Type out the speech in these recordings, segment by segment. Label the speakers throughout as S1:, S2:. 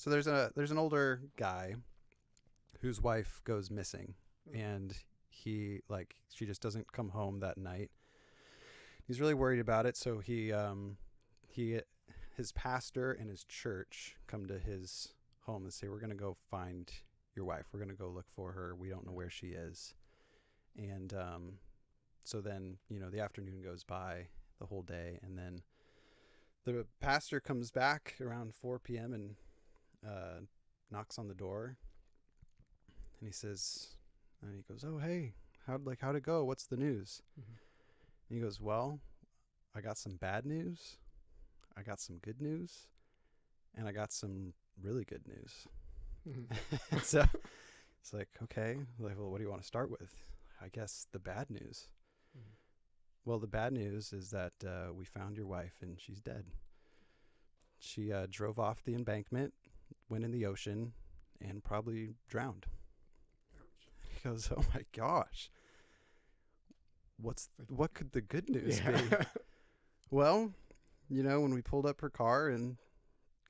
S1: So there's an older guy whose wife goes missing, and she just doesn't come home that night. He's really worried about it, so his pastor and his church come to his home and say, "We're going to go find your wife. We're going to go look for her. We don't know where she is." And so then, the afternoon goes by, the whole day, and then the pastor comes back around 4 p.m. and knocks on the door, and he goes, "Oh, hey, how'd it go? What's the news?" Mm-hmm. And he goes, "Well, I got some bad news, I got some good news, and I got some really good news." Mm-hmm. So it's like, okay, well, what do you want to start with? I guess the bad news. Mm-hmm. Well, the bad news is that we found your wife and she's dead. She drove off the embankment, went in the ocean, and probably drowned. He goes, "Oh my gosh. What could the good news be?" Well, when we pulled up her car and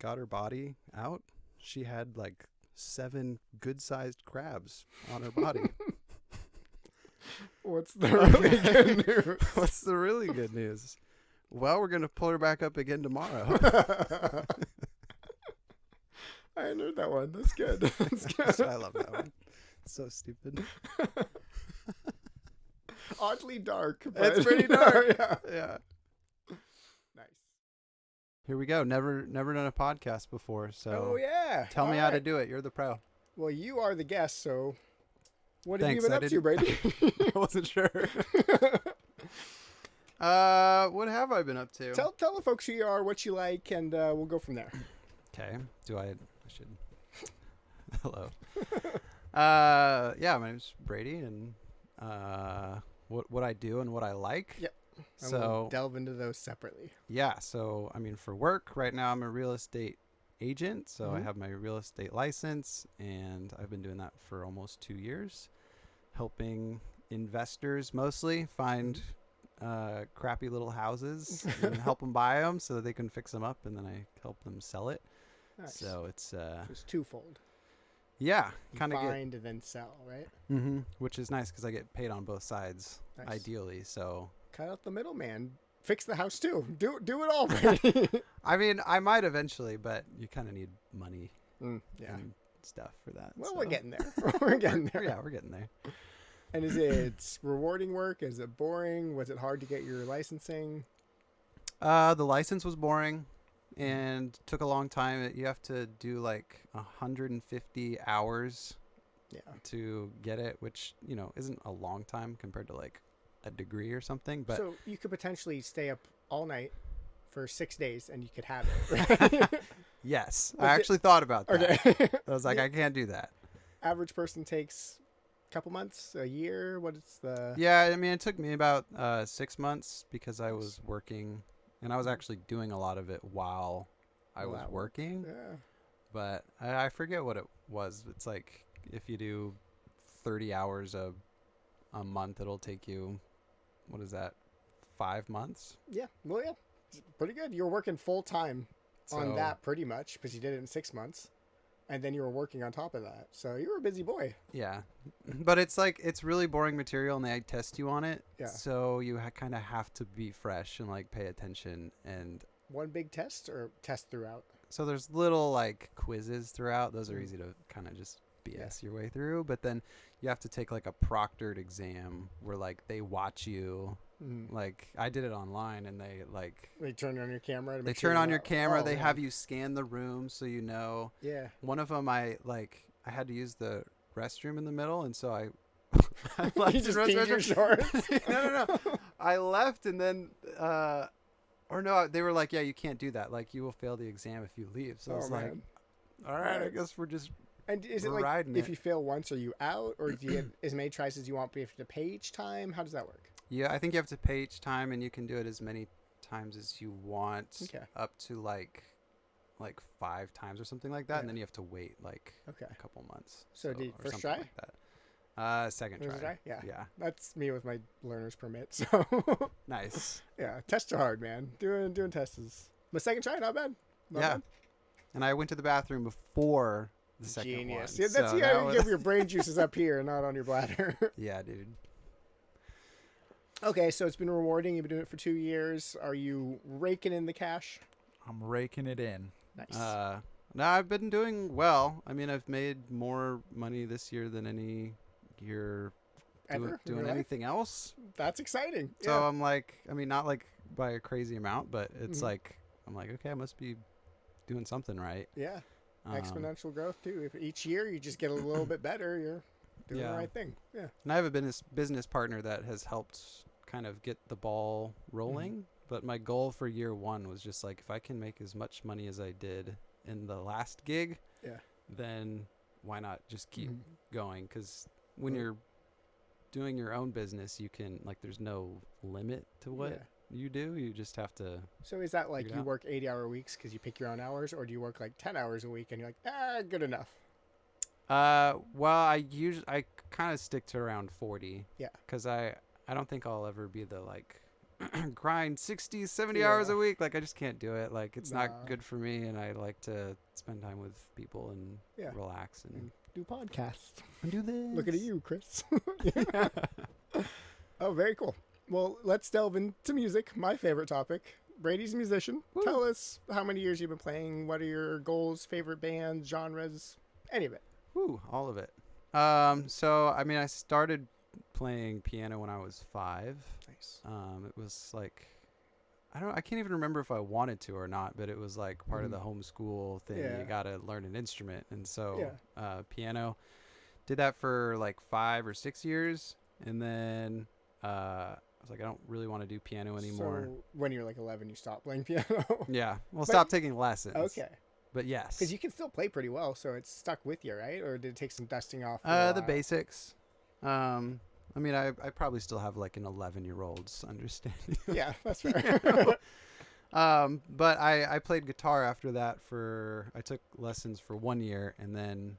S1: got her body out, she had like 7 good-sized crabs on her body.
S2: What's the really good news?
S1: What's the really good news? Well, we're going to pull her back up again tomorrow.
S2: I hadn't heard that one. That's good. That's good.
S1: I love that one. It's so stupid.
S2: Oddly dark.
S1: But it's pretty dark. Yeah.
S2: Nice.
S1: Here we go. Never done a podcast before, so
S2: oh yeah.
S1: Tell me how to do it. You're the pro.
S2: Well, you are the guest, so what
S1: Thanks,
S2: have you been up to, Brady?
S1: I wasn't sure. What have I been up to?
S2: Tell the folks who you are, what you like, and we'll go from there.
S1: Okay. I should. Hello. Yeah, my name's Brady, and what I do and what I like.
S2: Yep. And
S1: So
S2: we'll delve into those separately.
S1: Yeah. So for work right now, I'm a real estate agent. So I have my real estate license, and I've been doing that for almost 2 years, helping investors mostly find crappy little houses and help them buy them so that they can fix them up, and then I help them sell it.
S2: Nice.
S1: So it's
S2: twofold.
S1: Yeah, kind of
S2: find and then sell, right?
S1: Mm-hmm. Which is nice because I get paid on both sides,
S2: Nice.
S1: ideally. So
S2: cut out the middleman. Fix the house too. Do it all, Brady.
S1: I might eventually, but you kind of need money
S2: and
S1: stuff for that.
S2: Well,
S1: so.
S2: we're getting there. We're getting there.
S1: Yeah, we're getting there.
S2: And is it rewarding work? Is it boring? Was it hard to get your licensing?
S1: The license was boring and took a long time. You have to do like 150 hours to get it, which, isn't a long time compared to like a degree or something. But
S2: so you could potentially stay up all night for 6 days and you could have it. Right?
S1: Yes. I actually thought about that.
S2: Okay.
S1: I was like, I can't do that.
S2: Average person takes a couple months, a year. What is the...
S1: Yeah, it took me about 6 months because I was working, and I was actually doing a lot of it while I was working.
S2: Yeah.
S1: But I forget what it was. It's like if you do 30 hours a month, it'll take you, what is that, 5 months?
S2: Yeah. Well, yeah. Pretty good. You were working full time on that pretty much because you did it in 6 months. And then you were working on top of that. So you were a busy boy.
S1: Yeah. But it's like, it's really boring material and they test you on it.
S2: Yeah.
S1: So you kind of have to be fresh and like pay attention. And
S2: one big test or test throughout?
S1: So there's little like quizzes throughout. Those are easy to kind of just BS your way through. But then you have to take like a proctored exam where like they watch you. Like I did it online and they
S2: turn on your camera.
S1: They turn on your camera. They have you scan the room so you know.
S2: Yeah.
S1: One of them I had to use the restroom in the middle, and so I
S2: you just peed your shorts.
S1: No. I left and then or no, they were like, yeah, you can't do that. Like you will fail the exam if you leave. So I was like, all right, I guess we're just.
S2: And is it like if you fail once, are you out, or do you get as many tries as you want, but you have to pay each time? How does that work?
S1: Yeah, I think you have to pay each time, and you can do it as many times as you want, up to like 5 times or something like that, and then you have to wait like a couple months.
S2: So did first try?
S1: Like that. Second try.
S2: Yeah. That's me with my learner's permit. So
S1: nice.
S2: Yeah, tests are hard, man. Doing tests is my second try, not bad. Not bad.
S1: and I went to the bathroom before the second
S2: Genius.
S1: one.
S2: Yeah, that's
S1: so
S2: yeah.
S1: that
S2: You
S1: was...
S2: give your brain juices up here, not on your bladder.
S1: Yeah, dude.
S2: Okay, so it's been rewarding. You've been doing it for 2 years. Are you raking in the cash?
S3: I'm raking it in.
S2: Nice.
S1: No, I've been doing well. I mean, I've made more money this year than any year
S2: Ever? in
S1: doing
S2: your life?
S1: anything else.
S2: That's exciting.
S1: So
S2: Yeah.
S1: I'm like, I mean, not like by a crazy amount, but it's
S2: Mhm.
S1: like, I'm like, okay, I must be doing something right.
S2: Yeah.
S1: Um,
S2: Exponential growth too. If each year you just get a little bit better, you're doing the
S1: Yeah.
S2: right thing. Yeah.
S1: And I have a business partner that has helped kind of get the ball rolling. But my goal for year one was just like, if I can make as much money as I did in the last gig,
S2: Yeah.
S1: then why not just keep
S2: Mhm.
S1: going? Because when you're doing your own business, you can, like, there's no limit to what
S2: Yeah.
S1: you do. You just have to.
S2: So is that like
S1: Figure it
S2: you
S1: out.
S2: work 80-hour weeks because you pick your own hours, or do you work like 10 hours a week and you're like, good enough?
S1: Well, I kind of stick to around 40.
S2: Yeah.
S1: Because I don't think I'll ever be the, like, grind 60, 70 hours
S2: Yeah.
S1: a week. Like, I just can't do it. Like, it's
S2: Nah.
S1: not good for me, and I like to spend time with people and
S2: Yeah.
S1: relax and
S2: Do podcasts.
S1: do this.
S2: Look at you, Chris. Oh, very cool. Well, let's delve into music. My favorite topic. Brady's a musician.
S1: Woo.
S2: Tell us how many years you've been playing. What are your goals, favorite bands, genres, any of it.
S1: Woo, all of it. So I mean, I started playing piano when I was 5.
S2: Nice.
S1: It was like, I can't even remember if I wanted to or not, but it was like part of the homeschool thing.
S2: Yeah.
S1: You got to learn an instrument. And so,
S2: Yeah.
S1: piano, did that for like 5 or 6 years. And then, I was like, I don't really want to do piano anymore.
S2: So when you're like 11, you stop playing piano.
S1: Yeah. Well,
S2: But-
S1: stop taking lessons.
S2: Okay.
S1: But yes.
S2: Because you can still play pretty well, so it's stuck with you, right? Or did it take some dusting off? For a
S1: The
S2: while?
S1: basics. I mean, I probably still have like an 11-year-old's understanding.
S2: Yeah, that's
S1: You
S2: fair.
S1: know? But I played guitar after that I took lessons for 1 year, and then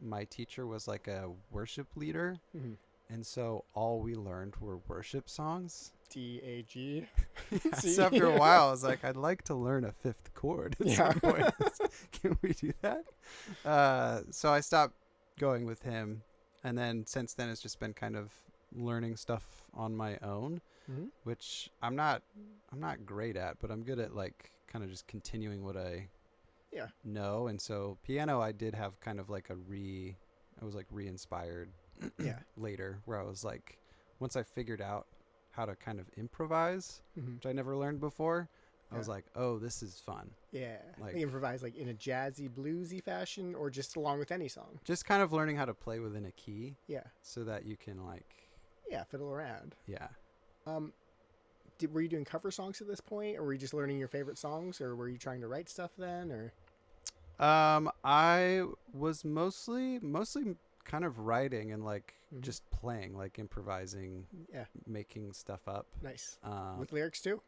S1: my teacher was like a worship leader,
S2: Mhm.
S1: and so all we learned were worship songs.
S2: TAG.
S1: So after a while, I was like, I'd like to learn a 5th chord at
S2: Yeah.
S1: some point. Can we do that? So I stopped going with him, and then since then it's just been kind of learning stuff on my own,
S2: Mhm.
S1: which I'm not great at, but I'm good at, like, kind of just continuing what I
S2: Yeah.
S1: know. And so piano, I did have kind of like I was like re-inspired
S2: Yeah.
S1: later, where I was like, once I figured out how to kind of improvise,
S2: Mhm.
S1: which I never learned before, I was
S2: Yeah.
S1: like, oh, this is fun.
S2: Yeah.
S1: Like-
S2: Like improvise like in a jazzy, bluesy fashion, or just along with any song.
S1: Just kind of learning how to play within a key
S2: Yeah.
S1: so that you can, like,
S2: Yeah. Fiddle around.
S1: yeah.
S2: Were you doing cover songs at this point, or were you just learning your favorite songs, or were you trying to write stuff then, or?
S1: I was mostly kind of writing and, like,
S2: Mhm.
S1: just playing, like, improvising,
S2: Yeah.
S1: making stuff up.
S2: Nice.
S1: Um,
S2: With lyrics too.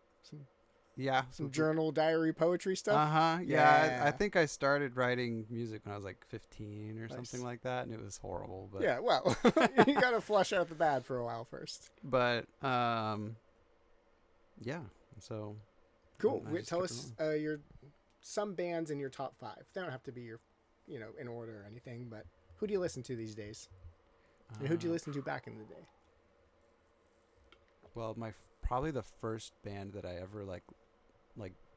S1: yeah.
S2: Some journal, diary, poetry stuff.
S1: Yeah.
S2: Yeah.
S1: I think I started writing music when I was like 15 or
S2: Nice.
S1: something like that, and it was horrible. But
S2: Yeah. Well, you got to flush out the bad for a while first.
S1: But yeah. So
S2: Cool.
S1: I just
S2: Tell
S1: kept
S2: us some bands in your top 5. They don't have to be your, in order or anything, but who do you listen to these days? And who do you listen to back in the day?
S1: Well, probably the first band that I ever like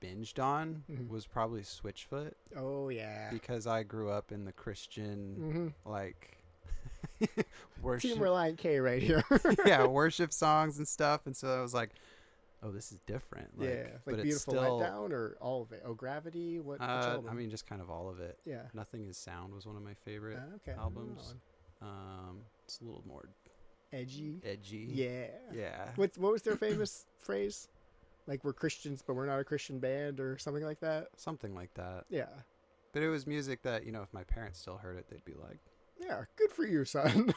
S1: binged on
S2: Mhm.
S1: was probably Switchfoot,
S2: Oh yeah.
S1: because I grew up in the Christian like worship,
S2: Team Reliant K right here.
S1: yeah, worship songs and stuff, and so I was like, oh, this is different. Like,
S2: Yeah,
S1: but
S2: like
S1: it's
S2: Beautiful
S1: still,
S2: Letdown or all of it? Oh, Gravity? Which
S1: I
S2: album?
S1: mean, just kind of all of it.
S2: Yeah.
S1: Nothing Is Sound was one of my favorite
S2: Okay. I know
S1: albums.
S2: that one.
S1: It's a little more
S2: Edgy.
S1: edgy.
S2: Yeah.
S1: Yeah.
S2: What was their famous phrase? Like, we're Christians, but we're not a Christian band, or something like that?
S1: Something like that.
S2: Yeah.
S1: But it was music that, if my parents still heard it, they'd be like,
S2: Yeah. Good for you, son.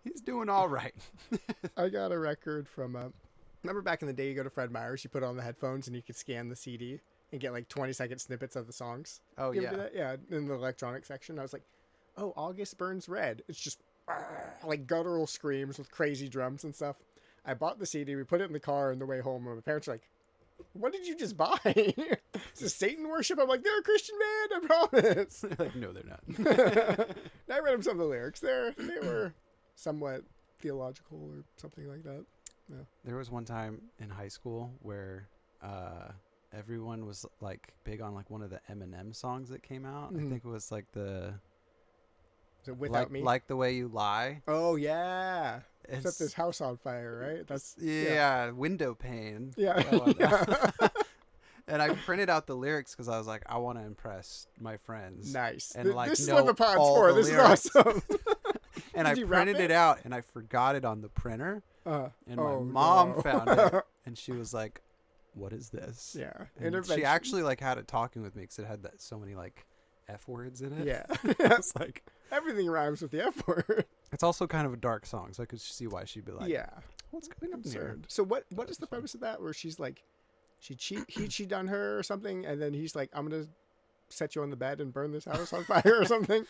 S1: he's doing all right.
S2: I got a record from, remember back in the day, you go to Fred Meyer's, you put on the headphones, and you could scan the CD and get like 20-second snippets of the songs.
S1: Oh,
S2: You
S1: yeah.
S2: ever do that? Yeah, in the electronic section. I was like, oh, August Burns Red. It's just like guttural screams with crazy drums and stuff. I bought the CD, we put it in the car on the way home, and my parents were like, What did you just buy? Is this Satan worship? I'm like, they're a Christian band, I promise.
S1: They're like, no, they're not.
S2: I read them some of the lyrics. They were somewhat theological or something like that. Yeah.
S1: There was one time in high school where everyone was like big on like one of the Eminem songs that came out.
S2: Mhm.
S1: I think it was like the
S2: Is it Without Me?
S1: like the Way You Lie.
S2: Oh yeah.
S1: It's,
S2: Set this house on fire, right? That's
S1: yeah, window pane.
S2: Yeah.
S1: That one.
S2: Yeah.
S1: And I printed out the lyrics because I was like, I want to impress my friends.
S2: Nice.
S1: And like,
S2: this is
S1: know
S2: what the pod's
S1: all
S2: for.
S1: the
S2: This
S1: lyrics.
S2: is awesome.
S1: And
S2: Did
S1: I
S2: you wrap
S1: printed it out, and I forgot it on the printer. And my
S2: Oh,
S1: mom
S2: no.
S1: found it, and she was like, "What is this?"
S2: Yeah.
S1: And she
S2: Intervention.
S1: actually like had it talking with me because it had so many like F words in it.
S2: Yeah.
S1: I was like,
S2: Everything rhymes with the F word.
S1: it's also kind of a dark song, so I could see why she'd be like,
S2: Yeah.
S1: what's going on here?
S2: Concerned. So what is the premise of that? Where she's like, he cheated on her or something, and then he's like, I'm gonna set you on the bed and burn this house on fire or something.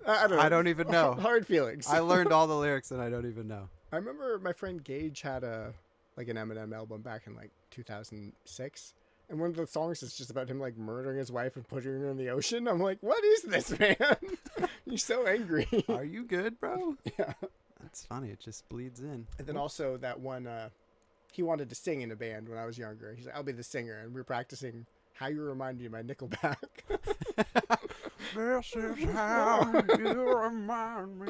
S2: I don't know.
S1: I don't even know.
S2: Hard feelings.
S1: I learned all the lyrics, and I don't even know.
S2: I remember my friend Gage had an Eminem album back in like 2006. And one of the songs is just about him like murdering his wife and putting her in the ocean. I'm like, what is this, man? You're so angry.
S1: Are you good, bro?
S2: Yeah.
S1: That's funny. It just bleeds in.
S2: And then also that one, he wanted to sing in a band when I was younger. He's like, I'll be the singer. And we were practicing How You Remind Me of My Nickelback.
S1: This is how you remind me.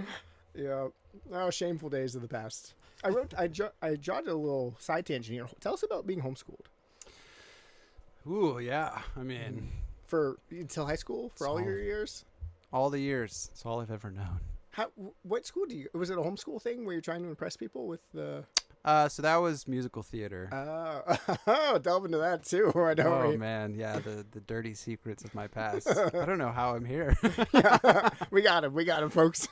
S2: Yeah. Oh, shameful days of the past. I jotted a little side tangent here. Tell us about being homeschooled.
S1: Ooh, yeah. I mean,
S2: For until high school, for all your years?
S1: all the years. It's all I've ever known.
S2: What school was it a homeschool thing where you're trying to impress people with the...
S1: So that was musical theater.
S2: Delve into that too. I don't
S1: Oh man, yeah, the dirty secrets of my past. I don't know how I'm here.
S2: Yeah, we got him, folks.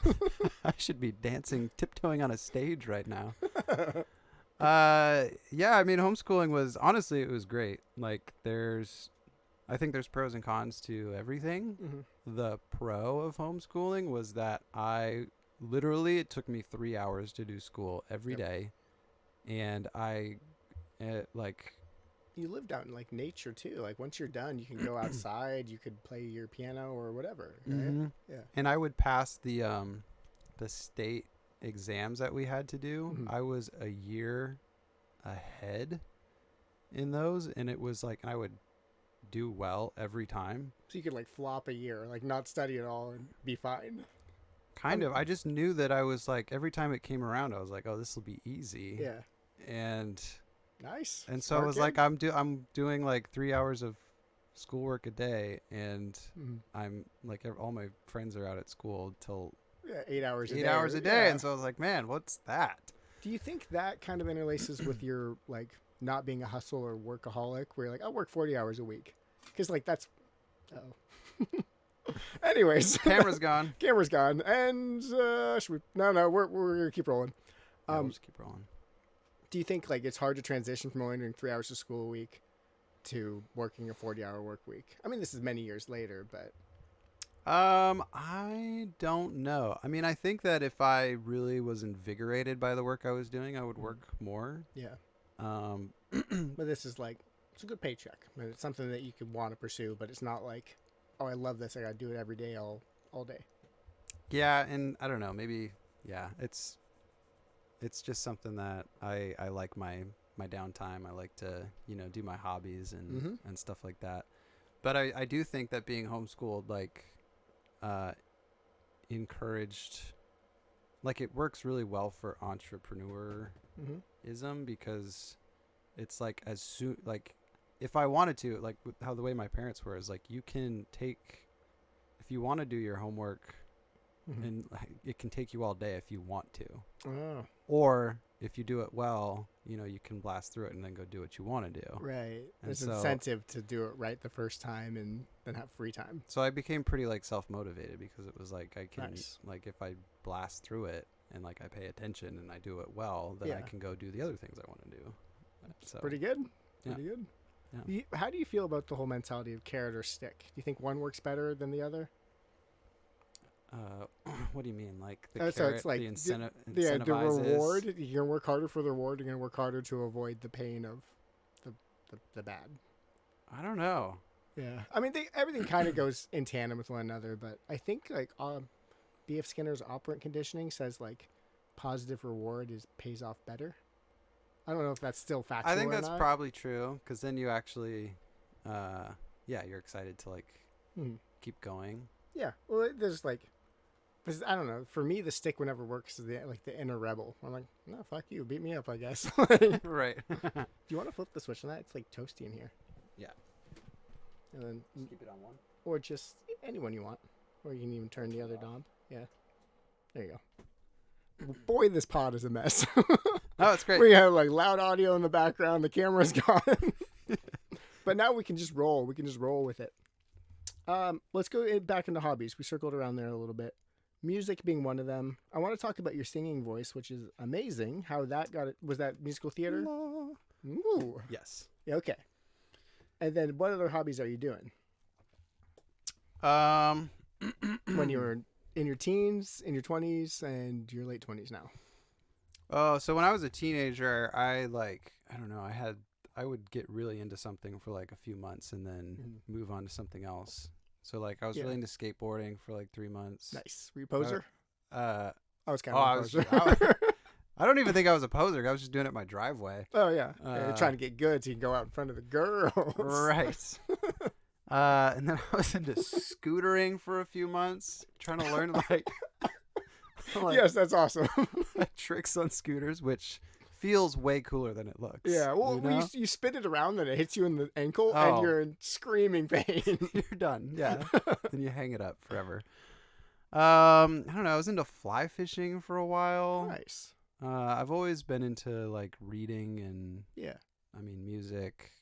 S1: I should be dancing, tiptoeing on a stage right now. Yeah, I mean, homeschooling was honestly, it was great. Like, I think there's pros and cons to everything.
S2: Mm-hmm.
S1: The pro of homeschooling was that it took me 3 hours to do school every day, and
S2: You lived out in like nature too. Like once you're done, you can go outside. You could play your piano or whatever. Right?
S1: Mhm.
S2: Yeah.
S1: And I would pass the state exams that we had to do.
S2: Mhm.
S1: I was a year ahead in those, and it was like, and I would do well every time.
S2: So you could like flop a year, like not study at all and be fine.
S1: Kind of. I just knew that I was like, every time it came around, I was like, oh, this will be easy.
S2: Yeah.
S1: And
S2: Nice.
S1: so it was like, I'm doing like 3 hours of schoolwork a day, and I'm like, all my friends are out at school till
S2: 8 hours a day.
S1: 8 hours a day.
S2: Yeah.
S1: And so I was like, man, what's that?
S2: Do you think that kind of interlaces with your like not being a hustle or workaholic, where you're like, I'll work 40 hours a week? Because like that's... Anyways.
S1: Camera's gone.
S2: Camera's gone. And should we... No, we're going to keep rolling.
S1: Yeah, we'll just keep rolling.
S2: Do you think like it's hard to transition from only doing 3 hours of school a week to working a 40-hour work week? I mean, this is many years later, but...
S1: I don't know. I mean, I think that if I really was invigorated by the work I was doing, I would work more.
S2: Yeah.
S1: But
S2: this is like, it's a good paycheck. And it's something that you could want to pursue, but it's not like, oh, I love this. I got to do it every day, all day.
S1: Yeah, and I don't know, maybe, yeah, it's just something that I like my downtime. I like to, do my hobbies and stuff like that. But I do think that being homeschooled, like, encouraged, like, it works really well for entrepreneurism, because it's like, as soon, like, if I wanted to, like, with how the way my parents were, is like, you can take, if you want to do your homework, and it can take you all day if you want to.
S2: Oh.
S1: Or if you do it well, you can blast through it and then go do what you want to do.
S2: Right.
S1: And
S2: There's
S1: so,
S2: incentive to do it right the first time and then have free time.
S1: So I became pretty like self-motivated, because it was like, I can,
S2: Nice.
S1: like, if I blast through it and like I pay attention and I do it well, then I
S2: Yeah.
S1: can go do the other things I want to do. So
S2: Pretty good.
S1: Yeah.
S2: Pretty good.
S1: Yeah.
S2: How do you feel about the whole mentality of carrot or stick? Do you think one works better than the other?
S1: What do you mean? Like the
S2: So
S1: carrot,
S2: it's like
S1: the
S2: the
S1: incentivizes?
S2: reward. You're gonna work harder for the reward. You're gonna work harder to avoid the pain of the bad.
S1: I don't know.
S2: Yeah, I mean, everything kind of goes in tandem with one another, but I think like B.F. Skinner's operant conditioning says like positive reward pays off better. I don't know if that's still factual.
S1: I think
S2: or
S1: that's
S2: not.
S1: probably true because then you actually, you're excited to like
S2: Mhm.
S1: keep going.
S2: Yeah, well, there's like, I don't know. For me, the stick would never works is the inner rebel. I'm like, no, fuck you, beat me up, I guess. Do
S1: Right.
S2: you want to flip the switch on that? It's like toasty in here.
S1: Yeah.
S2: And then,
S1: Keep it on one.
S2: or just anyone you want, or you can even turn the other knob. Yeah, there you go. Boy, this pod is a mess.
S1: No, it's great.
S2: We have like loud audio in the background. The camera's gone. But now we can just roll. We can just roll with it. Let's go back into hobbies. We circled around there a little bit. Music being one of them. I want to talk about your singing voice, which is amazing. How that got it? Was that musical theater? Ooh.
S1: Yes.
S2: Yeah, okay. And then what other hobbies are you doing? When you were in your teens, in your 20s, and your late 20s now?
S1: Oh, so when I was a teenager, I don't know, I would get really into something for like a few months and then move on to something else. So like I was really into skateboarding for like 3 months.
S2: Nice. Were you a poser?
S1: I
S2: was kind of a poser.
S1: I don't even think I was a poser. I was just doing it in my driveway.
S2: Oh, yeah. You're trying to get good so you can go out in front of the girls.
S1: Right. And then I was into scootering for a few months, trying to learn like
S2: yes, that's awesome.
S1: tricks on scooters, which feels way cooler than it looks.
S2: Yeah, well,
S1: you know?
S2: you spin it around and it hits you in the ankle
S1: Oh.
S2: and you're in screaming pain.
S1: You're done. Yeah. Then you hang it up forever. I don't know. I was into fly fishing for a while.
S2: Nice.
S1: I've always been into like reading and music,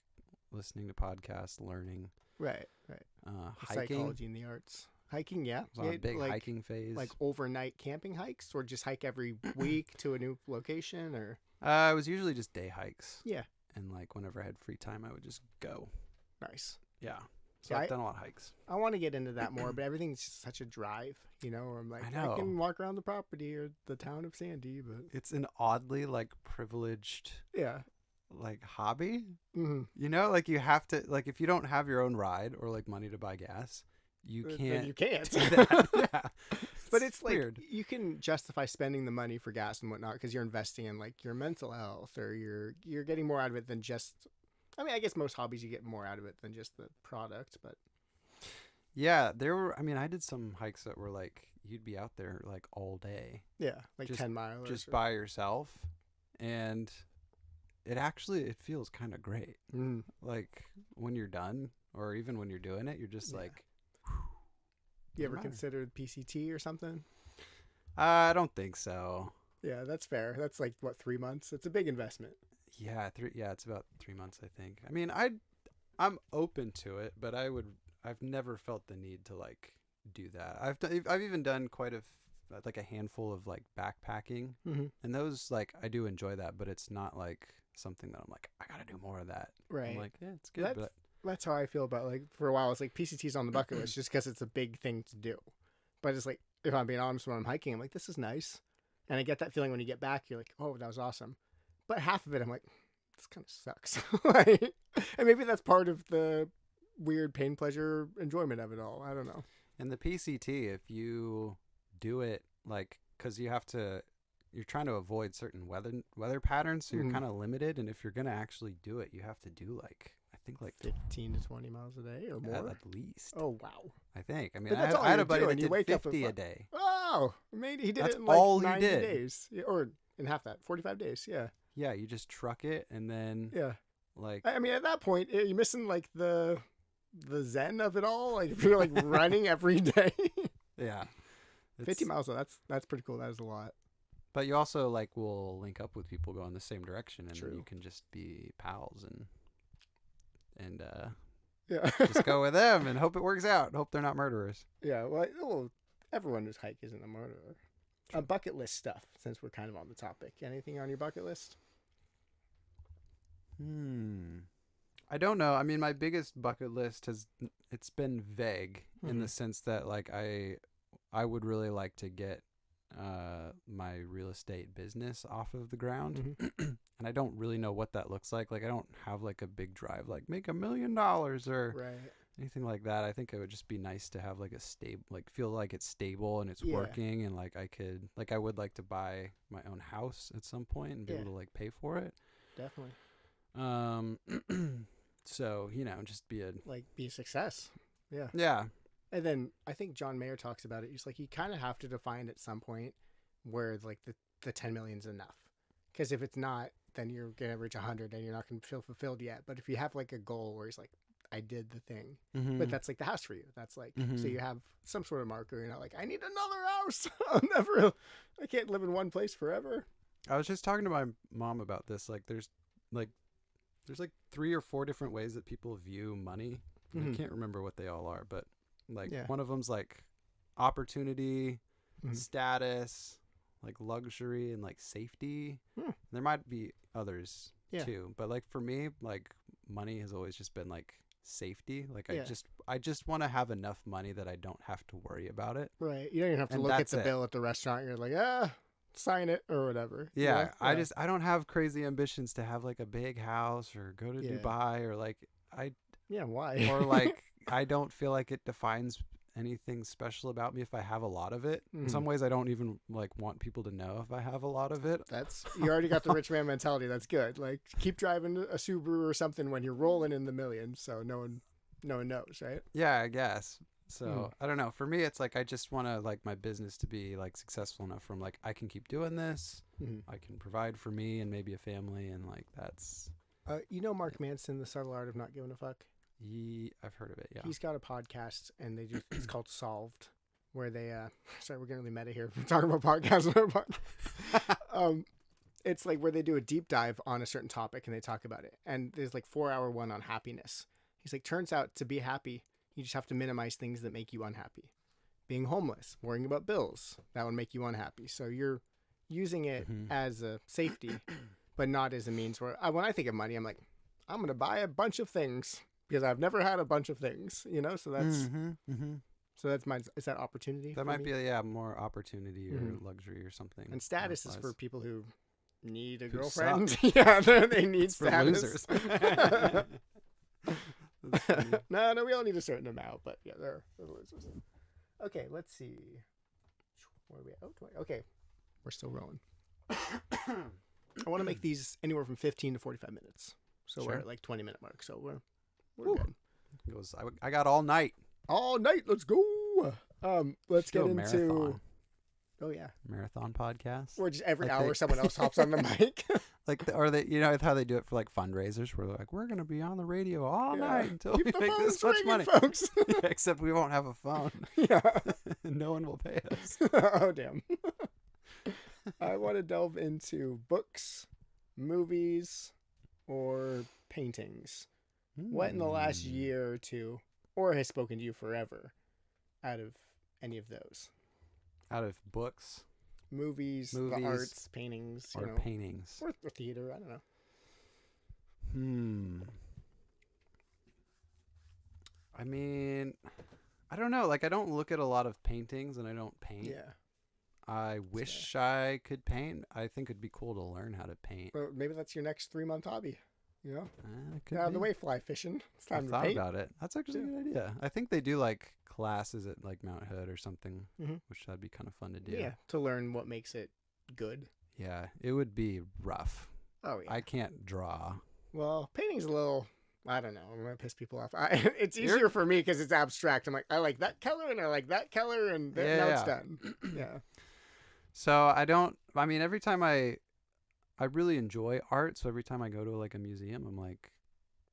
S1: listening to podcasts, learning.
S2: Right.
S1: Hiking.
S2: Psychology and the arts. Hiking, yeah.
S1: I was on a big hiking phase.
S2: Like overnight camping hikes, or just hike every week to a new location, or?
S1: It was usually just day hikes.
S2: Yeah.
S1: And like whenever I had free time, I would just go.
S2: Nice.
S1: Yeah. So
S2: Yeah,
S1: I've done a lot of hikes.
S2: I want to get into that more, but everything's such a drive, where I'm like,
S1: I know.
S2: I can walk around the property or the town of Sandy, but
S1: It's an oddly like privileged
S2: yeah.
S1: like hobby.
S2: Mm-hmm.
S1: You know, like you have to like if you don't have your own ride or like money to buy gas, you can't.
S2: You can't.
S1: do that. Yeah.
S2: But it's like
S1: weird.
S2: you can justify spending the money for gas and whatnot because you're investing in like your mental health, or you're getting more out of it than just. I mean, I guess most hobbies you get more out of it than just the product, but
S1: Yeah, there were. I mean, I did some hikes that were like you'd be out there like all day,
S2: yeah, like
S1: Just-
S2: 10 miles.
S1: just by yourself, and it feels kind of great.
S2: Mm.
S1: Like when you're done, or even when you're doing it, you're just
S2: Yeah.
S1: like.
S2: You ever
S1: matter.
S2: considered PCT or something?
S1: I don't think so.
S2: Yeah, that's fair. That's like what, 3 months? It's a big investment.
S1: Yeah, it's about 3 months, I think. I mean, I'm open to it, but I've never felt the need to like do that. I've even done quite like a handful of like backpacking,
S2: Mm-hmm.
S1: and those like I do enjoy that, but it's not like something that I'm like I gotta do more of that.
S2: Right.
S1: I'm like, yeah, it's good,
S2: That's-
S1: but
S2: That's how I feel about like for a while. It's like PCT's on the bucket list just because it's a big thing to do. But it's like if I'm being honest, when I'm hiking, I'm like, this is nice, and I get that feeling when you get back. You're like, oh, that was awesome. But half of it, I'm like, this kind of sucks. Like, and maybe that's part of the weird pain pleasure enjoyment of it all. I don't know.
S1: in the PCT, if you do it like because you're trying to avoid certain weather patterns, so you're
S2: Mhm.
S1: kind of limited, and if you're gonna actually do it, you have to do like I think like
S2: 15 to 20 miles a day or more.
S1: at least.
S2: Oh wow.
S1: I think. I mean,
S2: But that's all
S1: I had
S2: you're
S1: a buddy
S2: doing.
S1: that
S2: You
S1: did
S2: wake up at
S1: 50 a
S2: fi-
S1: day.
S2: Oh, maybe he did
S1: That's
S2: it in like
S1: all he
S2: 90
S1: did.
S2: days, yeah, or in half that, 45 days. Yeah,
S1: Yeah, you just truck it, and then
S2: yeah.
S1: like
S2: I mean, at that point, you're missing like the zen of it all. Like if you're like running every day,
S1: yeah,
S2: 50 miles. Though, that's pretty cool. That is a lot.
S1: But you also like will link up with people going the same direction, and then
S2: True.
S1: you can just be pals and
S2: Yeah,
S1: just go with them and hope it works out. Hope they're not murderers.
S2: yeah. Well, everyone who's hike isn't a murderer. Bucket list stuff. Since we're kind of on the topic, anything on your bucket list?
S1: I don't know. I mean, my biggest bucket list it's been vague in the sense that like I would really like to get my real estate business off of the ground.
S2: Mm-hmm.
S1: And I don't really know what that looks like. Like, I don't have like a big drive, like make $1 million or
S2: Right.
S1: anything like that. I think it would just be nice to have like a stable, like feel like it's stable and it's
S2: Yeah.
S1: working, and like I would like to buy my own house at some point and be
S2: Yeah.
S1: able to like pay for it.
S2: Definitely.
S1: So, just be
S2: Be a success. Yeah.
S1: yeah.
S2: And then I think John Mayer talks about it. He's like, you kind of have to define at some point where like the 10 million's enough. Because if it's not, then you're going to reach 100 and you're not going to feel fulfilled yet. But if you have like a goal where he's like, I did the thing,
S1: Mm-hmm.
S2: but that's like the house for you. That's like,
S1: Mhm.
S2: so you have some sort of marker. You're not like, I need another house. I can't live in one place forever.
S1: I was just talking to my mom about this. Like, there's 3 or 4 different ways that people view money.
S2: Mhm.
S1: I can't remember what they all are, but like
S2: Yeah.
S1: one of them's like opportunity,
S2: Mhm.
S1: status, like luxury, and like safety.
S2: Hmm.
S1: There might be others
S2: Yeah.
S1: too, but like for me, like money has always just been like safety. Like
S2: Yeah.
S1: I just want to have enough money that I don't have to worry about it.
S2: Right. You don't even have to
S1: And
S2: look at
S1: that's
S2: the
S1: it.
S2: bill at the restaurant. You're like, sign it or whatever. you
S1: Yeah,
S2: know?
S1: I don't have crazy ambitions to have like a big house or go to
S2: Yeah.
S1: Dubai or like
S2: Yeah, why?
S1: or like I don't feel like it defines anything special about me if I have a lot of it. In some ways I don't even like want people to know if I have a lot of it.
S2: That's you already got the rich man mentality. That's good. Like keep driving a Subaru or something when you're rolling in the millions, so no one knows, right?
S1: Yeah, I guess. So,
S2: Hmm.
S1: I don't know. For me it's like I just want to like my business to be like successful enough from like I can keep doing this.
S2: Mm-hmm.
S1: I can provide for me and maybe a family, and like that's
S2: You know Mark Manson, The Subtle Art of Not Giving a Fuck?
S1: I've heard of it. Yeah.
S2: He's got a podcast, and they do. It's called Solved, where they. Sorry, we're getting really meta here. We're talking about podcasts. It's like where they do a deep dive on a certain topic, and they talk about it. And there's like 4-hour one on happiness. He's like, turns out to be happy, you just have to minimize things that make you unhappy. Being homeless, worrying about bills, that would make you unhappy. So you're using it
S1: Mhm.
S2: as a safety, but not as a means where when I think of money, I'm like, I'm going to buy a bunch of things because I've never had a bunch of things, So that's so that's my is that opportunity?
S1: That
S2: for
S1: might
S2: me?
S1: be more opportunity or
S2: Mhm.
S1: luxury or something.
S2: And status is for
S1: health-wise.
S2: people who need a
S1: Who
S2: girlfriend.
S1: suck.
S2: Yeah, they need
S1: It's for
S2: status.
S1: losers. That's funny.
S2: No, we all need a certain amount, but yeah, they're losers. Okay, let's see. Where are we at? Oh, 20. Okay, we're still rolling. I want to make these anywhere from 15 to 45 minutes. So we're
S1: Sure.
S2: at like 20-minute mark. So we're
S1: Woo.
S2: good.
S1: Goes, I got all night.
S2: All night, let's go. Let's
S1: Do
S2: get
S1: a
S2: into.
S1: marathon.
S2: Oh yeah,
S1: Marathon podcast.
S2: or just every
S1: Like
S2: hour
S1: they-
S2: someone else hops on the mic.
S1: Like, or they, how they do it for like fundraisers, where they're like, we're gonna be on the radio all
S2: Yeah.
S1: night until
S2: Keep
S1: we
S2: the
S1: make
S2: phones
S1: this much
S2: ringing,
S1: money.
S2: folks.
S1: Yeah, except we won't have a phone.
S2: Yeah.
S1: No one will pay us.
S2: Oh damn. I want to delve into books, movies, or paintings. What in the last
S1: Hmm.
S2: year or two, or has spoken to you forever, out of any of those?
S1: Out of books
S2: Movies, the
S1: Movies,
S2: arts, paintings,
S1: or paintings?
S2: or theater. I don't know.
S1: I mean, I don't know. Like, I don't look at a lot of paintings, and I don't paint.
S2: Yeah.
S1: I wish I could paint. I think it'd be cool to learn how to paint.
S2: Well, maybe that's your next 3-month hobby. It
S1: Could
S2: Get out of the
S1: be.
S2: way, fly fishing. It's
S1: I've
S2: time to
S1: thought
S2: paint.
S1: about it. That's actually
S2: Yeah.
S1: a good idea. I think they do like classes at like Mount Hood or something,
S2: Mhm.
S1: which that'd be kind of fun to do.
S2: Yeah, to learn what makes it good.
S1: Yeah, it would be rough.
S2: Oh yeah.
S1: I can't draw.
S2: Well, painting's a little. I don't know. I'm gonna piss people off. It's easier for me because it's abstract. I'm like, I like that color and I like that color, and now it's
S1: Yeah.
S2: done. Yeah.
S1: So I mean, every time I really enjoy art. So every time I go to like a museum, I'm like,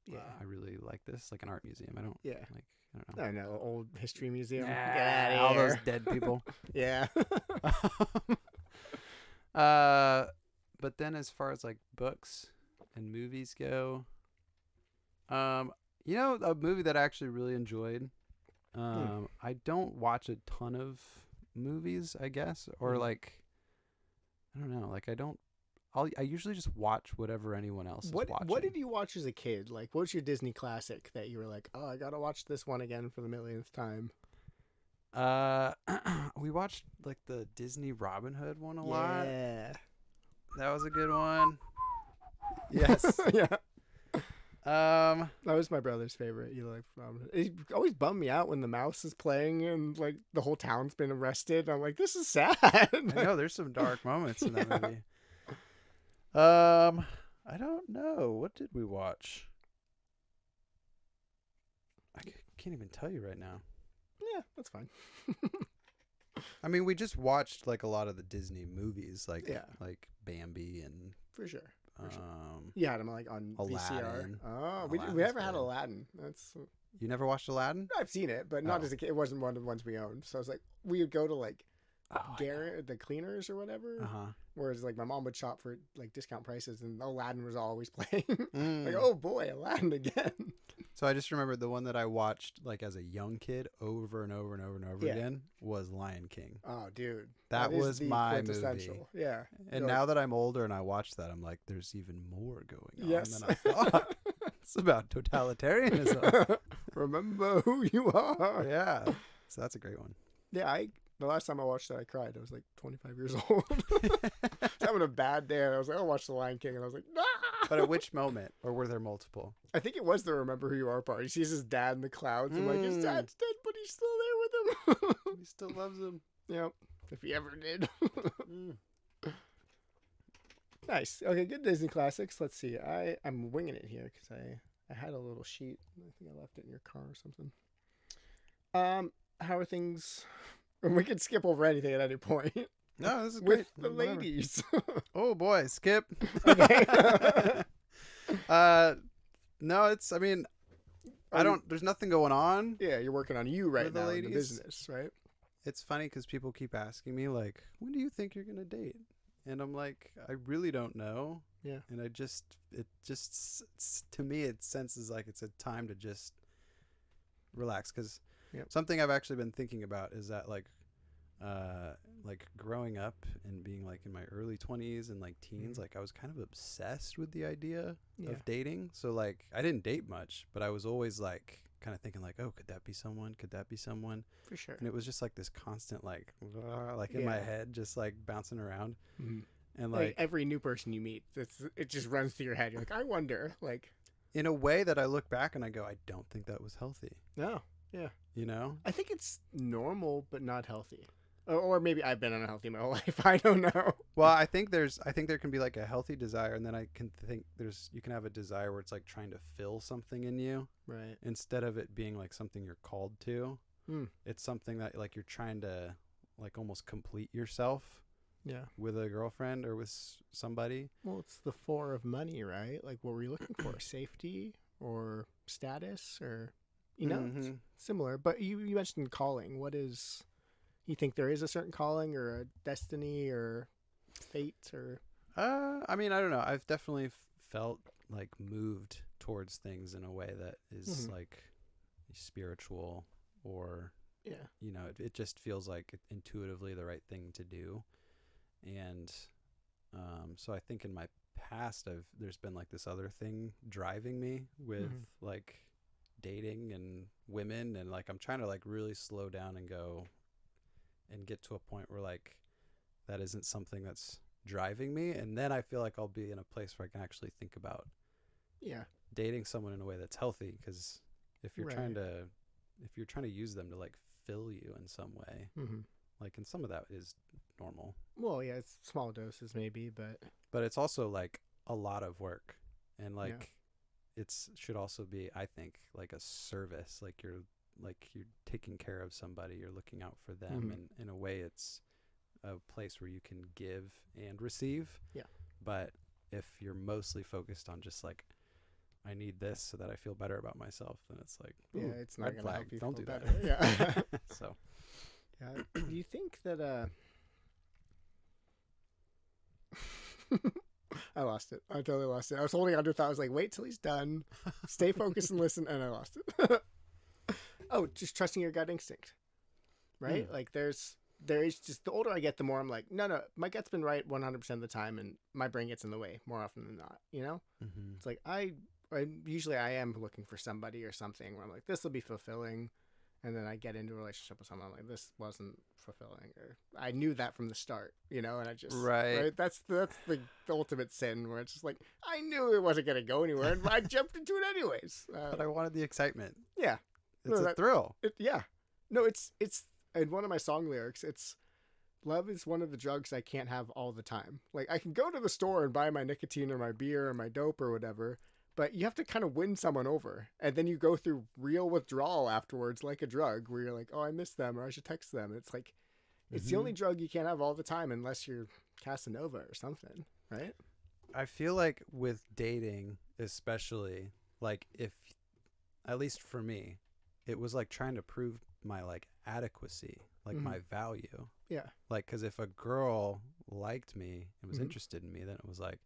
S2: Yeah.
S1: I really like this, like an art museum. I don't
S2: Yeah.
S1: like, I don't know.
S2: I know. Old history museum.
S1: Nah,
S2: Get out of
S1: all
S2: here.
S1: those dead people.
S2: Yeah.
S1: But then as far as like books and movies go, a movie that I actually really enjoyed. I don't watch a ton of movies, I guess, or like, I don't know, like I usually just watch whatever anyone else is watching.
S2: What did you watch as a kid? Like, what's your Disney classic that you were like, oh, I gotta watch this one again for the millionth time?
S1: We watched like the Disney Robin Hood one a lot.
S2: Yeah.
S1: That was a good one. Yes.
S2: Yeah.
S1: Um,
S2: That was my brother's favorite. He liked Robin Hood. It always bummed me out when the mouse is playing and like the whole town's been arrested. I'm like, this is sad.
S1: I know there's some dark moments in that
S2: Yeah.
S1: movie. I don't know. What did we watch? Can't even tell you right now.
S2: Yeah, that's fine.
S1: I mean, we just watched like a lot of the Disney movies, like
S2: Yeah.
S1: like Bambi and
S2: For sure. For sure.
S1: um.
S2: You had them like on VCR.
S1: Aladdin.
S2: Oh, we
S1: Aladdin's
S2: never had
S1: good.
S2: Aladdin. That's
S1: You never watched Aladdin?
S2: I've seen it, but not
S1: Oh.
S2: as a kid. It wasn't one of the ones we owned. So I was like, we would go to like
S1: Oh,
S2: the cleaners or whatever.
S1: uh huh.
S2: Whereas like my mom would shop for like discount prices, and Aladdin was always playing.
S1: Mm.
S2: Like, oh boy, Aladdin again.
S1: So I just remember the one that I watched like as a young kid over and over and over and over
S2: Yeah.
S1: again was Lion King.
S2: Oh, dude,
S1: That
S2: is
S1: was
S2: the
S1: my movie.
S2: quintessential. Yeah,
S1: And
S2: You're
S1: now that I'm older and I watch that, I'm like, there's even more going on
S2: Yes.
S1: than I thought. It's about totalitarianism.
S2: remember who you are.
S1: Yeah. So that's a great one.
S2: Yeah, the last time I watched that, I cried. I was like 25 years old. I was having a bad day, and I was like, I'll watch The Lion King, and I was like, nah.
S1: But at which moment? Or were there multiple?
S2: I think it was the Remember Who You Are part. He sees his dad in the clouds, and like, his
S1: Mm.
S2: dad's dead, but he's still there with him.
S1: He still loves him.
S2: Yep, if he ever did.
S1: Mm.
S2: Nice. Okay, good Disney classics. Let's see. I'm winging it here because I had a little sheet. I think I left it in your car or something. How are things? We could skip over anything at any point
S1: No, this is
S2: with
S1: great.
S2: the
S1: Whatever.
S2: ladies.
S1: Oh boy, skip.
S2: Okay.
S1: No, it's. I mean, I don't. There's nothing going on.
S2: Yeah, you're working on you right
S1: With the
S2: now in the
S1: ladies?
S2: business, right?
S1: It's funny because people keep asking me like, when do you think you're gonna date? And I'm like, I really don't know.
S2: Yeah.
S1: And to me, it senses like it's a time to just relax. Because
S2: Yep.
S1: something I've actually been thinking about is that like growing up and being like in my early 20s and like teens,
S2: Mhm.
S1: like I was kind of obsessed with the idea
S2: Yeah.
S1: of dating. So like I didn't date much, but I was always like kind of thinking like, oh, could that be someone? Could that be someone?
S2: For sure.
S1: And it was just like this constant like in my
S2: Yeah.
S1: head, just like bouncing around.
S2: Mhm.
S1: And
S2: Like
S1: like
S2: every new person you meet, it just runs through your head. You're like, I wonder, like,
S1: in a way that I look back and I go, I don't think that was healthy.
S2: no.
S1: You know?
S2: I think it's normal, but not healthy. Or maybe I've been unhealthy my whole life. I don't know.
S1: Well, I think there can be like a healthy desire, and then I can think you can have a desire where it's like trying to fill something in you
S2: Right.
S1: instead of it being like something you're called to.
S2: Hmm.
S1: It's something that like you're trying to like almost complete yourself
S2: Yeah.
S1: with a girlfriend or with somebody.
S2: Well, it's the four of money, right? Like, what were you looking for? Safety or status or, it's
S1: Mhm.
S2: similar. But you mentioned calling. What is, you think there is a certain calling or a destiny or fate or?
S1: I mean, I don't know. I've definitely felt like moved towards things in a way that is
S2: Mhm.
S1: like spiritual or,
S2: Yeah.
S1: it just feels like intuitively the right thing to do. And so I think in my past, there's been like this other thing driving me with
S2: Mhm.
S1: like dating and women, and like I'm trying to like really slow down and go and get to a point where like that isn't something that's driving me, and then I feel like I'll be in a place where I can actually think about
S2: Yeah.
S1: dating someone in a way that's healthy. Because if you're trying
S2: Right.
S1: to use them to like fill you in some way,
S2: Mm-hmm.
S1: like, and some of that is normal,
S2: Well, yeah, it's small doses maybe, but
S1: but it's also like a lot of work, and like
S2: Yeah.
S1: should also be, I think, like a service. Like you're taking care of somebody, you're looking out for them,
S2: Mhm.
S1: and in a way it's a place where you can give and receive.
S2: Yeah.
S1: But if you're mostly focused on just like, I need this so that I feel better about myself, then it's like,
S2: yeah,
S1: ooh,
S2: it's not
S1: red
S2: going to
S1: flag.
S2: help you
S1: Don't
S2: feel
S1: do
S2: better.
S1: that.
S2: Yeah.
S1: So
S2: Yeah. Do you think that I lost it. I totally lost it. I was holding on to a thought. I was like, wait till he's done. Stay focused and listen, and I lost it. Oh, just trusting your gut instinct. Right?
S1: Hmm.
S2: Like there is just, the older I get, the more I'm like, no, my gut's been right 100% of the time, and my brain gets in the way more often than not,
S1: mhm.
S2: It's like I usually I am looking for somebody or something where I'm like, this will be fulfilling. and then I get into a relationship with someone, I'm like, this wasn't fulfilling, or I knew that from the start, and I just
S1: Right.
S2: That's the ultimate sin, where it's just like I knew it wasn't gonna go anywhere, and I jumped into it anyways.
S1: But I wanted the excitement.
S2: Yeah,
S1: It's
S2: No,
S1: a thrill.
S2: yeah, no, it's in one of my song lyrics. It's love is one of the drugs I can't have all the time. Like I can go to the store and buy my nicotine or my beer or my dope or whatever, but you have to kind of win someone over, and then you go through real withdrawal afterwards, like a drug, where you're like, oh, I miss them, or I should text them. It's like, it's the only drug you can't have all the time unless you're Casanova or something, right?
S1: I feel like with dating, especially, like if, at least for me, it was like trying to prove my like adequacy, like my value.
S2: Yeah.
S1: Like, because if a girl liked me and was interested in me, then it was like,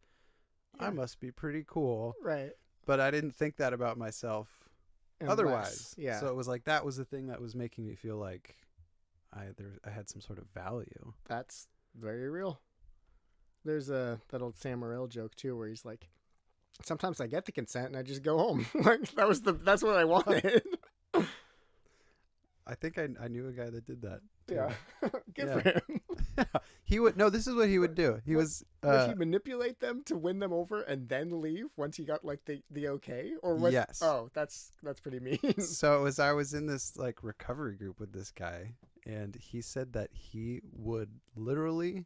S1: I must be pretty cool.
S2: Right.
S1: But I didn't think that about myself otherwise.
S2: Yeah.
S1: So it was like that was the thing that was making me feel like I had some sort of value.
S2: That's very real. There's that old Sam Morril joke too, where he's like, sometimes I get the consent and I just go home. Like that's what I wanted.
S1: I think I knew a guy that did that. Too.
S2: Yeah. Good for him.
S1: He would this is what he would do. He was
S2: Would he manipulate them to win them over and then leave once he got like the okay? Or was,
S1: yes.
S2: Oh, that's pretty mean.
S1: So I was in this like recovery group with this guy, and he said that he would literally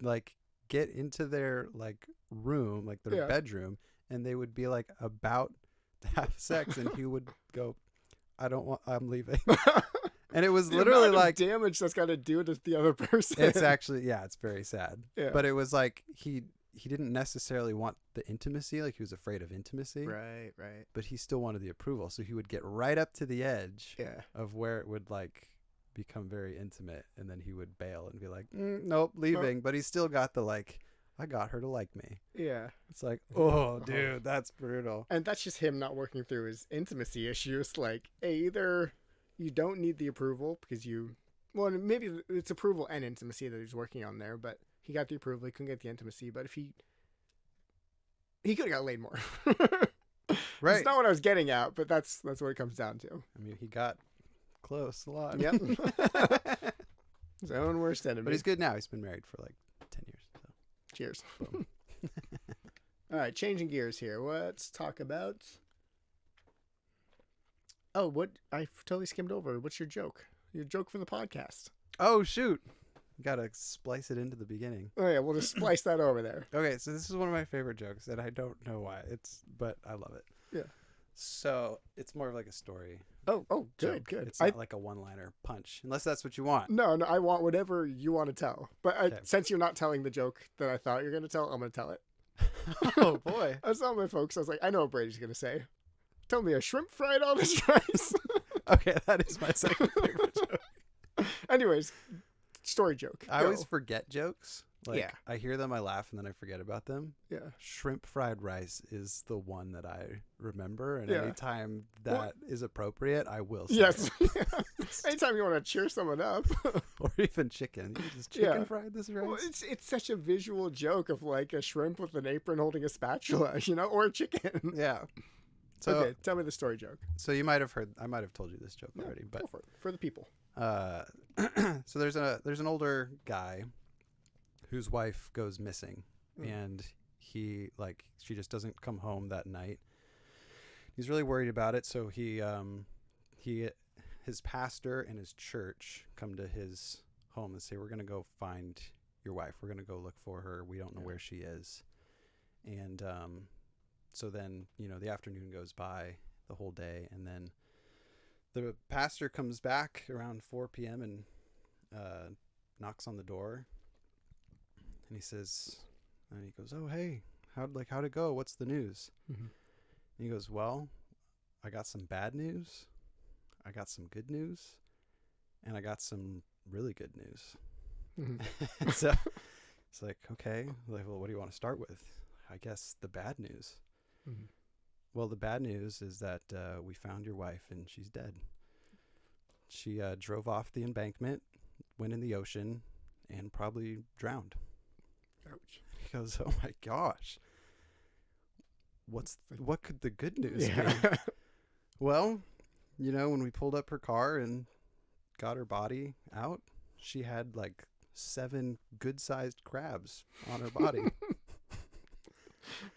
S1: like get into their like room, like their bedroom, and they would be like about to have sex, and he would go, I'm leaving. And it was literally like
S2: damage that's got to do to the other person.
S1: It's actually, it's very sad.
S2: Yeah.
S1: But it was like he didn't necessarily want the intimacy, like he was afraid of intimacy.
S2: Right.
S1: But he still wanted the approval, so he would get right up to the edge of where it would like become very intimate, and then he would bail and be like, nope, leaving. But he still got the like, I got her to like me.
S2: Yeah.
S1: It's like, oh, dude, that's brutal.
S2: And that's just him not working through his intimacy issues. Like, either you don't need the approval because maybe it's approval and intimacy that he's working on there, but he got the approval, he couldn't get the intimacy, but if he could have got laid more.
S1: Right.
S2: It's not what I was getting at, but that's what it comes down to.
S1: I mean, he got close a lot.
S2: Yep. His own worst enemy.
S1: But he's good now. He's been married for like 10 years. So.
S2: Cheers. All right, changing gears here. Let's talk about... Oh, what? I totally skimmed over. What's your joke? Your joke for the podcast.
S1: Oh, shoot. Gotta splice it into the beginning.
S2: Oh, yeah, we'll just splice that over there.
S1: Okay, so this is one of my favorite jokes, and I don't know why. But I love it.
S2: Yeah.
S1: So it's more of like a story.
S2: Oh, good.
S1: It's not like a one-liner punch, unless that's what you want.
S2: No, I want whatever you want to tell. But since you're not telling the joke that I thought you were going to tell, I'm going to tell it.
S1: Oh, boy.
S2: I was telling my folks, I was like, I know what Brady's going to say. Tell me a shrimp fried on this rice.
S1: Okay, that is my second favorite joke.
S2: Anyways, story joke.
S1: I always forget jokes.
S2: Yeah.
S1: I hear them, I laugh, and then I forget about them.
S2: Yeah.
S1: Shrimp fried rice is the one that I remember, and anytime that is appropriate, I will say
S2: yes.
S1: it.
S2: Anytime you want to cheer someone up.
S1: Or even chicken. You just chicken fried this rice?
S2: Well, it's such a visual joke of like a shrimp with an apron holding a spatula, or a chicken.
S1: Yeah. So,
S2: okay, tell me the story joke.
S1: So I might have told you this joke already, but
S2: go for the people.
S1: So there's an older guy whose wife goes missing, and she just doesn't come home that night. He's really worried about it, so his pastor and his church come to his home and say, we're going to go find your wife. We're going to go look for her. We don't know where she is. And so then, the afternoon goes by, the whole day, and then the pastor comes back around 4 p.m. and knocks on the door, and he goes, oh, hey, how'd it go? What's the news?
S2: Mm-hmm.
S1: And he goes, well, I got some bad news, I got some good news, and I got some really good news.
S2: Mm-hmm.
S1: So it's like, okay, well, what do you want to start with? I guess the bad news.
S2: Mm-hmm.
S1: Well, the bad news is that we found your wife and she's dead. She drove off the embankment, went in the ocean, and probably drowned.
S2: Ouch.
S1: He goes, oh my gosh. What could the good news be? Well, you know, when we pulled up her car and got her body out, she had like 7 good-sized crabs on her body.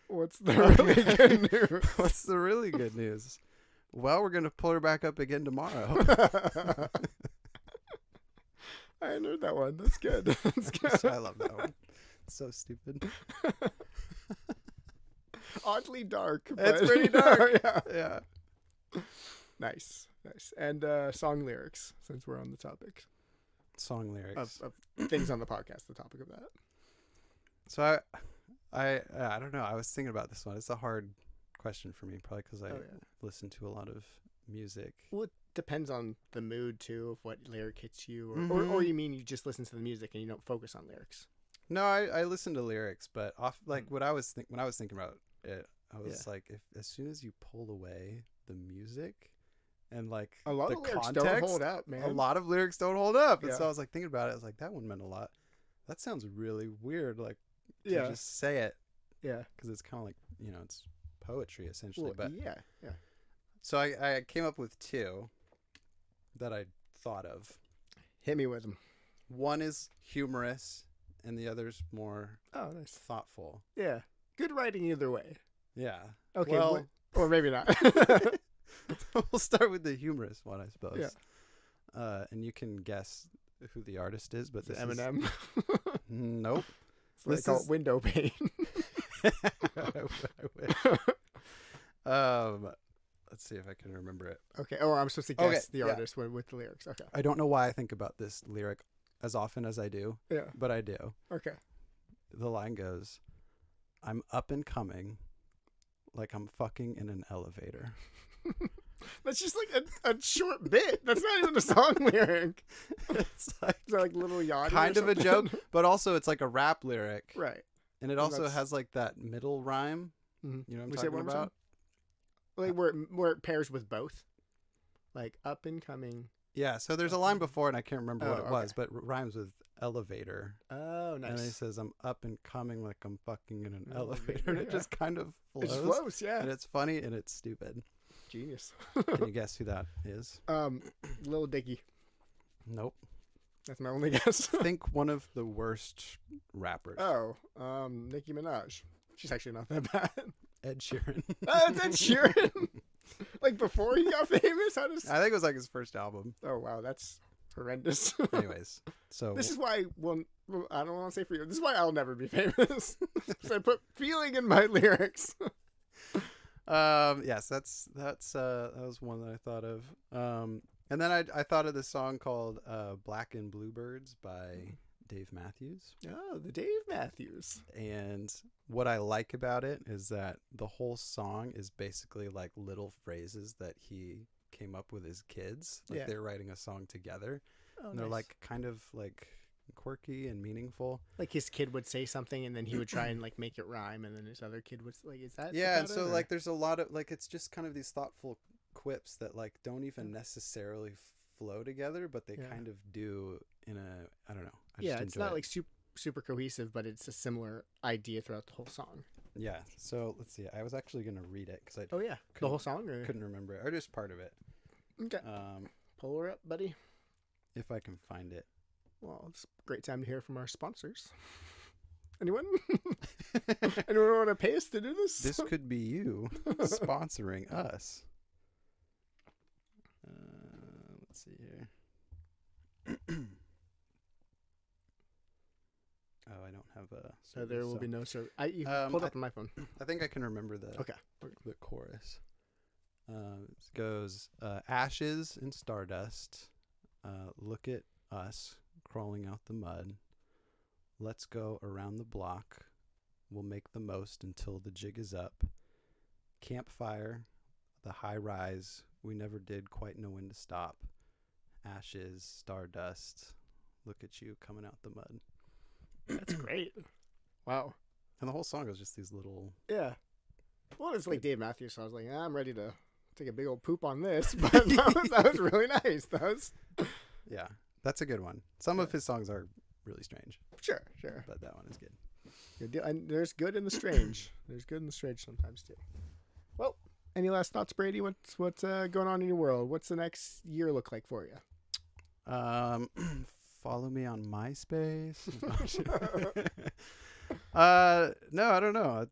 S2: What's the really good news?
S1: What's the really good news? Well, we're going to pull her back up again tomorrow.
S2: I hadn't heard that one. That's good. That's good.
S1: I love that one. It's so stupid.
S2: Oddly dark.
S1: It's
S2: but-
S1: pretty dark.
S2: Yeah.
S1: Yeah.
S2: Nice. And song lyrics, since we're on the topic
S1: Song lyrics.
S2: of things on the podcast, the topic of that.
S1: So I don't know. I was thinking about this one. It's a hard question for me, probably because I listen to a lot of music.
S2: Well, it depends on the mood too, of what lyric hits you, or
S1: Mhm.
S2: you mean you just listen to the music and you don't focus on lyrics?
S1: No, I listen to lyrics, but what I was when I was thinking about it, I was like, if as soon as you pull away the music and like
S2: A lot
S1: the
S2: of lyrics
S1: context,
S2: don't hold up, man.
S1: a lot of lyrics don't hold up. And
S2: Yeah.
S1: so I was like thinking about it. I was like, that one meant a lot. That sounds really weird. Like, to
S2: Yeah.
S1: just say it
S2: Yeah.
S1: because it's kind of like, you know, it's poetry essentially.
S2: Well,
S1: But
S2: yeah.
S1: so I came up with 2 that I thought of.
S2: Hit me with them.
S1: One is humorous, and the other's more
S2: Oh, nice.
S1: thoughtful.
S2: Yeah. Good writing either way.
S1: Yeah.
S2: Okay.
S1: Well,
S2: or maybe not.
S1: we'll start with the humorous one, I suppose.
S2: Yeah.
S1: And you can guess who the artist is, but this
S2: Eminem.
S1: is nope.
S2: It's what they
S1: This
S2: call
S1: is-
S2: it window pane.
S1: I wish. Let's see if I can remember it.
S2: Okay. Oh, I'm supposed to
S1: Okay,
S2: guess the
S1: yeah.
S2: artist with the lyrics. Okay.
S1: I don't know why I think about this lyric as often as I do,
S2: Yeah.
S1: but I do.
S2: Okay.
S1: The line goes, "I'm up and coming, like I'm fucking in an elevator."
S2: That's just like a short bit. That's not even a song lyric.
S1: It's like
S2: Is that like Little Yachty?
S1: kind
S2: or
S1: of a
S2: something?
S1: joke, but also it's like a rap lyric,
S2: Right.
S1: and it
S2: And
S1: also
S2: that's-
S1: has like that middle rhyme.
S2: Mhm.
S1: You know what I'm
S2: We say
S1: talking
S2: one more time?
S1: about?
S2: Like where it pairs with both. Like up and coming.
S1: Yeah. So there's a line before, and I can't remember what
S2: Oh,
S1: it was,
S2: okay.
S1: but it rhymes with elevator.
S2: Oh,
S1: And he
S2: nice.
S1: says, "I'm up and coming like I'm fucking in an
S2: Elevator,
S1: elevator." And it
S2: yeah.
S1: just kind of
S2: It just
S1: flows.
S2: flows, yeah.
S1: And it's funny and it's stupid.
S2: Genius.
S1: Can you guess who that is?
S2: Lil Dicky.
S1: Nope.
S2: That's my only guess.
S1: Think one of the worst rappers.
S2: Oh, Nicki Minaj. She's actually not that bad.
S1: Ed Sheeran.
S2: Oh, that's Ed Sheeran. Like before he got famous? How does?
S1: I think it was like his first album.
S2: Oh wow, that's horrendous.
S1: Anyways, so
S2: This is why I don't want to say for you. This is why I'll never be famous. So I put feeling in my lyrics.
S1: yes, that was one that I thought of. And then I thought of this song called "Black and Bluebirds" by Dave Matthews.
S2: Oh, the Dave Matthews.
S1: And what I like about it is that the whole song is basically like little phrases that he came up with his kids. Like
S2: Yeah.
S1: they're writing a song together.
S2: Oh,
S1: And they're
S2: nice.
S1: like kind of like quirky and meaningful.
S2: Like his kid would say something and then he would try and like make it rhyme, and then his other kid would like, is that?
S1: Yeah, and
S2: about
S1: so
S2: it, or-
S1: like there's a lot of like it's just kind of these thoughtful quips that like don't even necessarily flow together, but they
S2: Yeah.
S1: kind of do in a I don't know. I
S2: yeah,
S1: just
S2: it's
S1: enjoy
S2: not
S1: it.
S2: like super cohesive, but it's a similar idea throughout the whole song.
S1: Yeah. So let's see. I was actually gonna read it because I
S2: Oh yeah, the
S1: Couldn't-
S2: whole song. Or...
S1: couldn't remember it, or just part of it.
S2: Okay, pull her up, buddy.
S1: If I can find it.
S2: Well, it's a great time to hear from our sponsors. Anyone? Anyone want to pay us to do this?
S1: This could be you sponsoring us. Let's see here. Oh, I don't have a.
S2: So there will be no service. You
S1: Um,
S2: pulled up on my phone.
S1: I think I can remember the
S2: Okay.
S1: the chorus. It goes ashes and stardust. Look at us crawling out the mud. Let's go around the block. We'll make the most until the jig is up. Campfire, the high rise. We never did quite know when to stop. Ashes, stardust. Look at you coming out the mud.
S2: That's great. Wow.
S1: And the whole song is just these little.
S2: Yeah. Well, it's like Dave Matthews, so I was like, I'm ready to take a big old poop on this. But that was really nice. That was
S1: Yeah, that's a good one. Some of
S2: Yeah.
S1: his songs are really strange,
S2: sure.
S1: but that one is good.
S2: Good deal. And there's good in the strange. There's good in the strange sometimes too. Well, Any last thoughts, Brady? What's going on in your world? What's the next year look like for you?
S1: Follow me on MySpace. No, I don't know.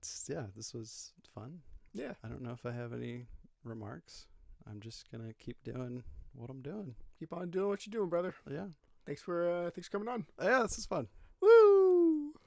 S1: This was fun.
S2: Yeah.
S1: I don't know if I have any remarks. I'm just gonna keep doing what I'm doing.
S2: Keep on doing what you're doing, brother.
S1: Yeah.
S2: Thanks for coming on.
S1: Yeah, this is fun.